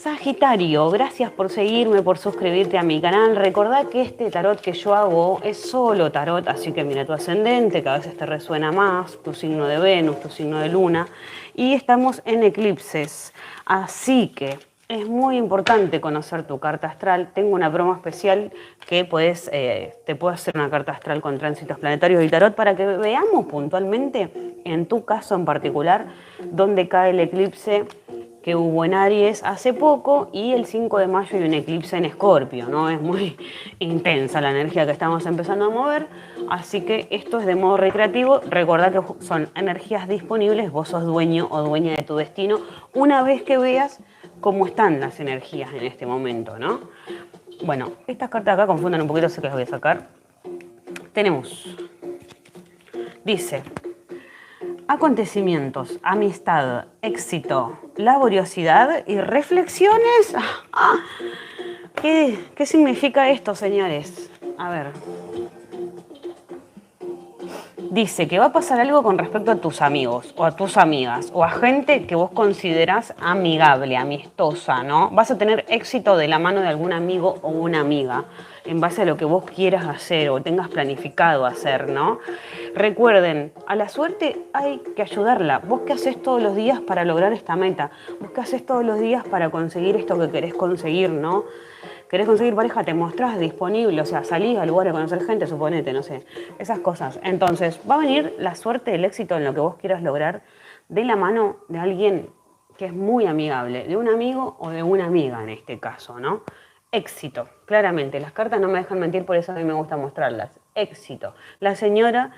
Sagitario, gracias por seguirme, por suscribirte a mi canal. Recordá que este tarot que yo hago es solo tarot, así que mira tu ascendente, que a veces te resuena más, tu signo de Venus, tu signo de Luna, y estamos en eclipses. Así que es muy importante conocer tu carta astral. Tengo una broma especial que te puedo hacer una carta astral con tránsitos planetarios y tarot para que veamos puntualmente, en tu caso en particular, dónde cae el eclipse que hubo en Aries hace poco, y el 5 de mayo hay un eclipse en Escorpio, ¿no? Es muy intensa la energía que estamos empezando a mover, así que esto es de modo recreativo. Recordá que son energías disponibles, vos sos dueño o dueña de tu destino una vez que veas cómo están las energías en este momento, ¿no? Bueno, estas cartas acá confunden un poquito, sé que las voy a sacar. Dice: acontecimientos, amistad, éxito, laboriosidad y reflexiones. ¿Qué significa esto, señores? A ver. Dice que va a pasar algo con respecto a tus amigos o a tus amigas o a gente que vos considerás amigable, amistosa, ¿no? Vas a tener éxito de la mano de algún amigo o una amiga en base a lo que vos quieras hacer o tengas planificado hacer, ¿no? Recuerden, a la suerte hay que ayudarla. ¿Vos qué haces todos los días para lograr esta meta? ¿Vos qué haces todos los días para conseguir esto que querés conseguir, ¿no? ¿Querés conseguir pareja? Te mostrás disponible, o sea, salís al lugar a conocer gente, suponete, no sé, esas cosas. Entonces, va a venir la suerte, el éxito en lo que vos quieras lograr de la mano de alguien que es muy amigable, de un amigo o de una amiga en este caso, ¿no? Éxito, claramente. Las cartas no me dejan mentir, por eso a mí me gusta mostrarlas. Éxito. La señora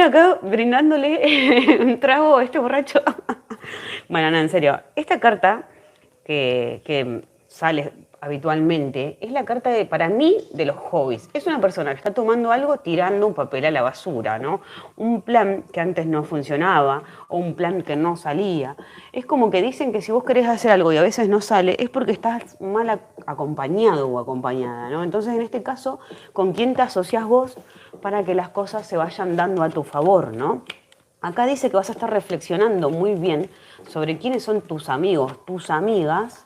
acá brindándole un trago a este borracho. Bueno, no, en serio. Esta carta que sale habitualmente es la carta para mí, de los hobbies. Es una persona que está tomando algo, tirando un papel a la basura, ¿no? Un plan que antes no funcionaba o un plan que no salía. Es como que dicen que si vos querés hacer algo y a veces no sale, es porque estás mal acompañado o acompañada, ¿no? Entonces, en este caso, ¿con quién te asociás vos para que las cosas se vayan dando a tu favor, ¿no? Acá dice que vas a estar reflexionando muy bien sobre quiénes son tus amigos, tus amigas,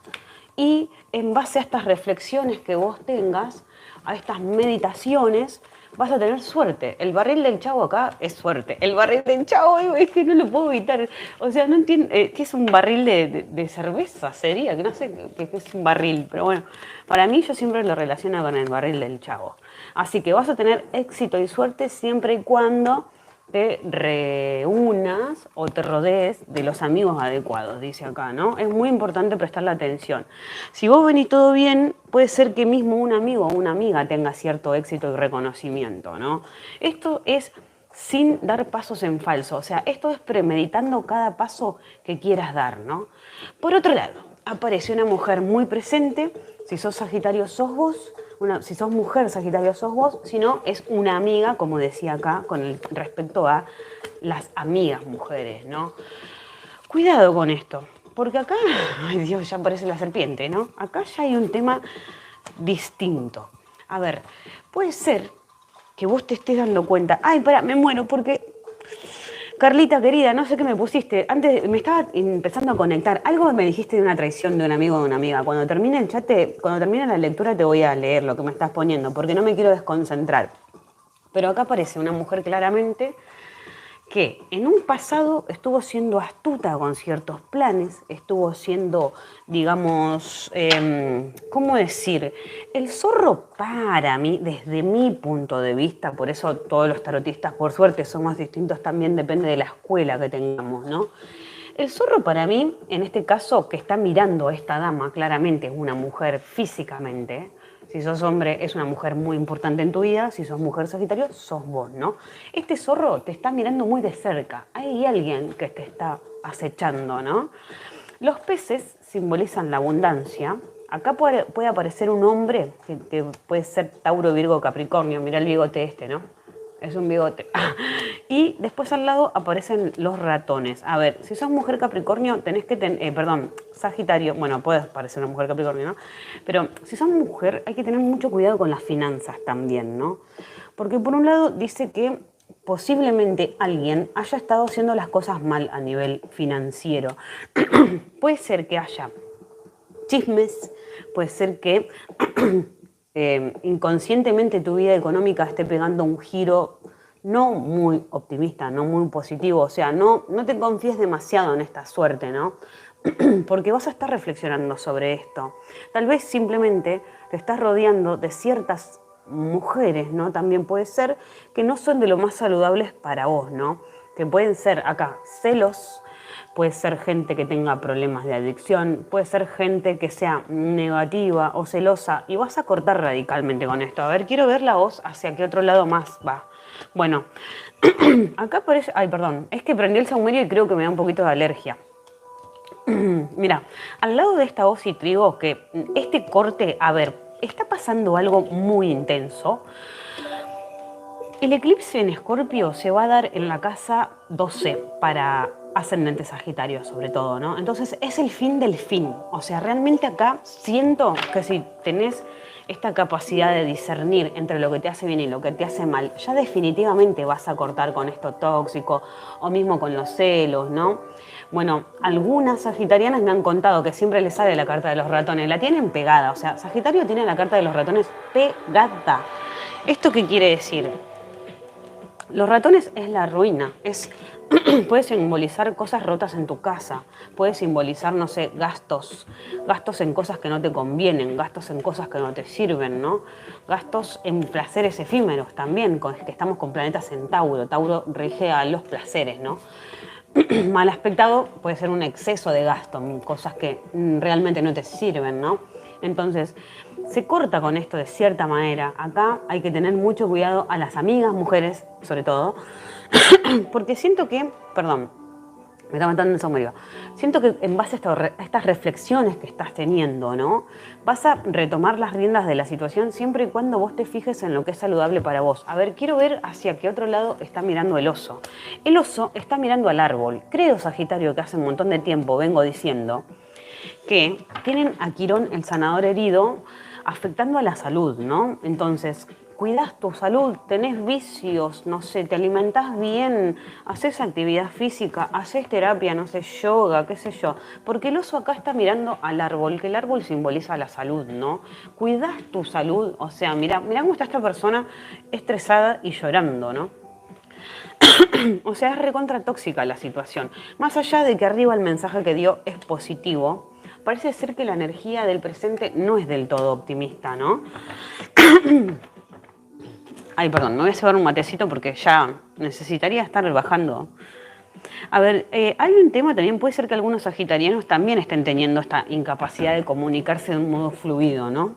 y en base a estas reflexiones que vos tengas, a estas meditaciones, vas a tener suerte. El barril del Chavo acá es suerte. El barril del Chavo es que no lo puedo evitar. O sea, no entiendo, ¿qué es un barril de cerveza? Sería, que no sé qué es un barril, pero bueno, para mí yo siempre lo relaciono con el barril del Chavo. Así que vas a tener éxito y suerte siempre y cuando te reúnas o te rodees de los amigos adecuados, dice acá, ¿no? Es muy importante prestarle atención. Si vos venís todo bien, puede ser que mismo un amigo o una amiga tenga cierto éxito y reconocimiento, ¿no? Esto es sin dar pasos en falso, o sea, esto es premeditando cada paso que quieras dar, ¿no? Por otro lado, aparece una mujer muy presente. Si sos Sagitario, sos vos. Si sos mujer, Sagitario, sos vos. Si no, es una amiga, como decía acá, respecto a las amigas mujeres, ¿no? Cuidado con esto, porque acá, ay Dios, ya aparece la serpiente, ¿no? Acá ya hay un tema distinto. A ver, puede ser que vos te estés dando cuenta. Ay, pará, me muero porque... Carlita, querida, no sé qué me pusiste. Antes me estaba empezando a conectar. Algo me dijiste de una traición de un amigo o de una amiga. Cuando termine el chat, cuando termine la lectura te voy a leer lo que me estás poniendo, porque no me quiero desconcentrar. Pero acá aparece una mujer claramente que en un pasado estuvo siendo astuta con ciertos planes, estuvo siendo, digamos, ¿cómo decir? El zorro para mí, desde mi punto de vista, por eso todos los tarotistas, por suerte, somos distintos también, depende de la escuela que tengamos, ¿no? El zorro para mí, en este caso, que está mirando a esta dama, claramente es una mujer físicamente. Si sos hombre, es una mujer muy importante en tu vida. Si sos mujer, Sagitario, sos vos, ¿no? Este zorro te está mirando muy de cerca. Hay alguien que te está acechando, ¿no? Los peces simbolizan la abundancia. Acá puede aparecer un hombre que puede ser Tauro, Virgo, Capricornio. Mirá el bigote este, ¿no? Es un bigote. Y después al lado aparecen los ratones. A ver, si sos mujer Capricornio, tenés que perdón, Sagitario, bueno, puede parecer una mujer Capricornio, ¿no? Pero si sos mujer, hay que tener mucho cuidado con las finanzas también, ¿no? Porque por un lado dice que posiblemente alguien haya estado haciendo las cosas mal a nivel financiero. Puede ser que haya chismes, puede ser que inconscientemente tu vida económica esté pegando un giro no muy optimista, no muy positivo, o sea, no te confíes demasiado en esta suerte, ¿no? Porque vas a estar reflexionando sobre esto. Tal vez simplemente te estás rodeando de ciertas mujeres, ¿no? También puede ser que no son de lo más saludables para vos, ¿no? Que pueden ser acá celos, puede ser gente que tenga problemas de adicción, puede ser gente que sea negativa o celosa y vas a cortar radicalmente con esto. A ver, quiero ver la voz hacia qué otro lado más va. Bueno, acá parece... Ay, perdón, es que prendí el saumerio y creo que me da un poquito de alergia. Mira, al lado de esta hoz y trigo, que este corte, a ver, está pasando algo muy intenso. El eclipse en Escorpio se va a dar en la casa 12 para ascendente Sagitario, sobre todo, ¿no? Entonces es el fin del fin. O sea, realmente acá siento que si tenés esta capacidad de discernir entre lo que te hace bien y lo que te hace mal, ya definitivamente vas a cortar con esto tóxico o mismo con los celos, ¿no? Bueno, algunas sagitarianas me han contado que siempre les sale la carta de los ratones, la tienen pegada, o sea, Sagitario tiene la carta de los ratones pegada. ¿Esto qué quiere decir? Los ratones es la ruina, puede simbolizar cosas rotas en tu casa, puede simbolizar, no sé, gastos en cosas que no te convienen, gastos en cosas que no te sirven, ¿no? Gastos en placeres efímeros también, que estamos con planetas en Tauro. Tauro rige a los placeres, ¿no? Mal aspectado puede ser un exceso de gasto en cosas que realmente no te sirven, ¿no? Entonces, se corta con esto de cierta manera. Acá hay que tener mucho cuidado a las amigas, mujeres, sobre todo, porque siento que, perdón, me está matando el saumerio. Siento que en base a estas reflexiones que estás teniendo, ¿no? Vas a retomar las riendas de la situación siempre y cuando vos te fijes en lo que es saludable para vos. A ver, quiero ver hacia qué otro lado está mirando el oso. El oso está mirando al árbol. Creo, Sagitario, que hace un montón de tiempo vengo diciendo que tienen a Quirón, el sanador herido, afectando a la salud, ¿no? Entonces, cuidas tu salud, tenés vicios, no sé, te alimentás bien, haces actividad física, haces terapia, no sé, yoga, qué sé yo. Porque el oso acá está mirando al árbol, que el árbol simboliza la salud, ¿no? Cuidas tu salud, o sea, mira cómo está esta persona estresada y llorando, ¿no? O sea, es recontra tóxica la situación. Más allá de que arriba el mensaje que dio es positivo, parece ser que la energía del presente no es del todo optimista, ¿no? Ay, perdón, me voy a llevar un matecito porque ya necesitaría estar bajando. A ver, hay un tema también, puede ser que algunos sagitarianos también estén teniendo esta incapacidad de comunicarse de un modo fluido, ¿no?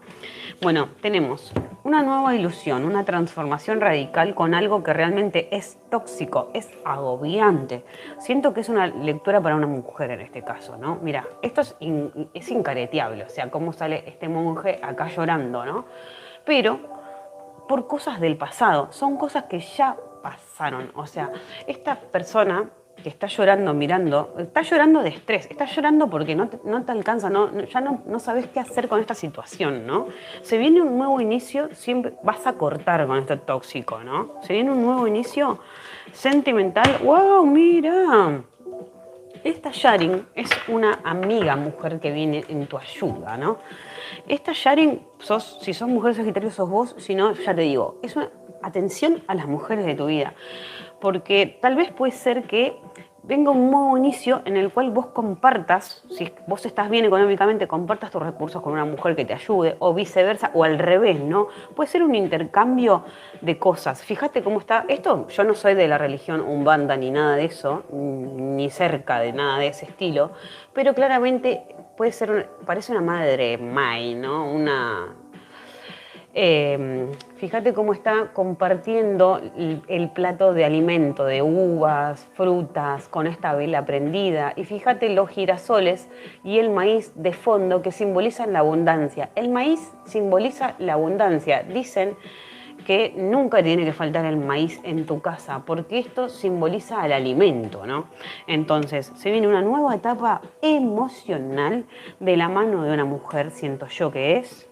Bueno, tenemos una nueva ilusión, una transformación radical con algo que realmente es tóxico, es agobiante. Siento que es una lectura para una mujer en este caso, ¿no? Mira, esto es incareteable, o sea, cómo sale este monje acá llorando, ¿no? Pero por cosas del pasado, son cosas que ya pasaron, o sea, esta persona que está llorando, mirando, está llorando de estrés, está llorando porque no te alcanza, ya no sabes qué hacer con esta situación, ¿no? Se viene un nuevo inicio, siempre vas a cortar con esto tóxico, ¿no? Se viene un nuevo inicio sentimental. ¡Wow! Mira, esta Yarin es una amiga mujer que viene en tu ayuda, ¿no? Esta Yarin, si sos mujer Sagitario, sos vos, si no, ya te digo, es una atención a las mujeres de tu vida. Porque tal vez puede ser que venga un nuevo inicio en el cual vos compartas, si vos estás bien económicamente, compartas tus recursos con una mujer que te ayude, o viceversa, o al revés, ¿no? Puede ser un intercambio de cosas. Fíjate cómo está. Esto, yo no soy de la religión Umbanda ni nada de eso, ni cerca de nada de ese estilo, pero claramente parece una madre Mai, ¿no? Fíjate cómo está compartiendo el plato de alimento, de uvas, frutas, con esta vela prendida. Y fíjate los girasoles y el maíz de fondo que simbolizan la abundancia. El maíz simboliza la abundancia. Dicen que nunca tiene que faltar el maíz en tu casa, porque esto simboliza el alimento, ¿no? Entonces, se viene una nueva etapa emocional de la mano de una mujer, siento yo que es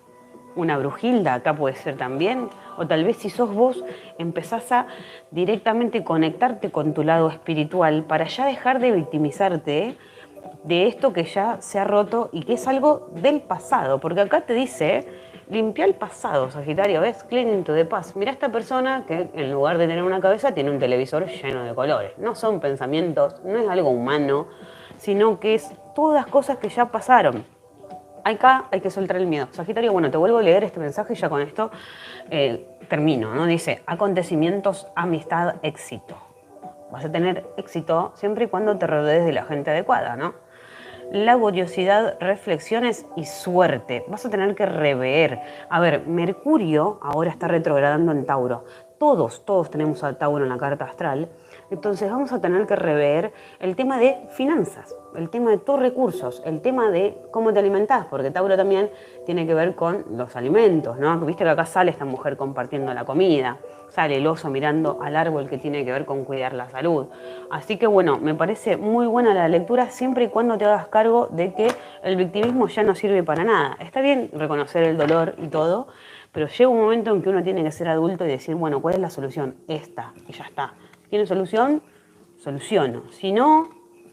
una brujilda, acá puede ser también, o tal vez si sos vos empezás a directamente conectarte con tu lado espiritual para ya dejar de victimizarte, de esto que ya se ha roto y que es algo del pasado, porque acá te dice, limpia el pasado, Sagitario, ¿ves? Cleaning to the past. Mira esta persona que en lugar de tener una cabeza tiene un televisor lleno de colores. No son pensamientos, no es algo humano, sino que es todas cosas que ya pasaron. Acá hay que soltar el miedo. Sagitario, bueno, te vuelvo a leer este mensaje y ya con esto termino, ¿no? Dice, acontecimientos, amistad, éxito. Vas a tener éxito siempre y cuando te rodees de la gente adecuada, ¿no? Laboriosidad, reflexiones y suerte. Vas a tener que rever. A ver, Mercurio ahora está retrogradando en Tauro. Todos tenemos a Tauro en la carta astral. Entonces vamos a tener que rever el tema de finanzas, el tema de tus recursos, el tema de cómo te alimentás, porque Tauro también tiene que ver con los alimentos, ¿no? Viste que acá sale esta mujer compartiendo la comida, sale el oso mirando al árbol que tiene que ver con cuidar la salud. Así que bueno, me parece muy buena la lectura siempre y cuando te hagas cargo de que el victimismo ya no sirve para nada. Está bien reconocer el dolor y todo, pero llega un momento en que uno tiene que ser adulto y decir, bueno, ¿cuál es la solución? Esta, y ya está. ¿Tiene solución? Soluciono. Si no,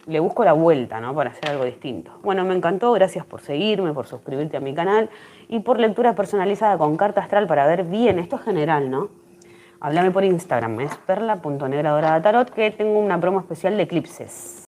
le busco la vuelta, ¿no? Para hacer algo distinto. Bueno, me encantó. Gracias por seguirme, por suscribirte a mi canal y por lectura personalizada con carta astral para ver bien. Esto es general, ¿no? Háblame por Instagram, es perla.negradoradatarot, que tengo una promo especial de eclipses.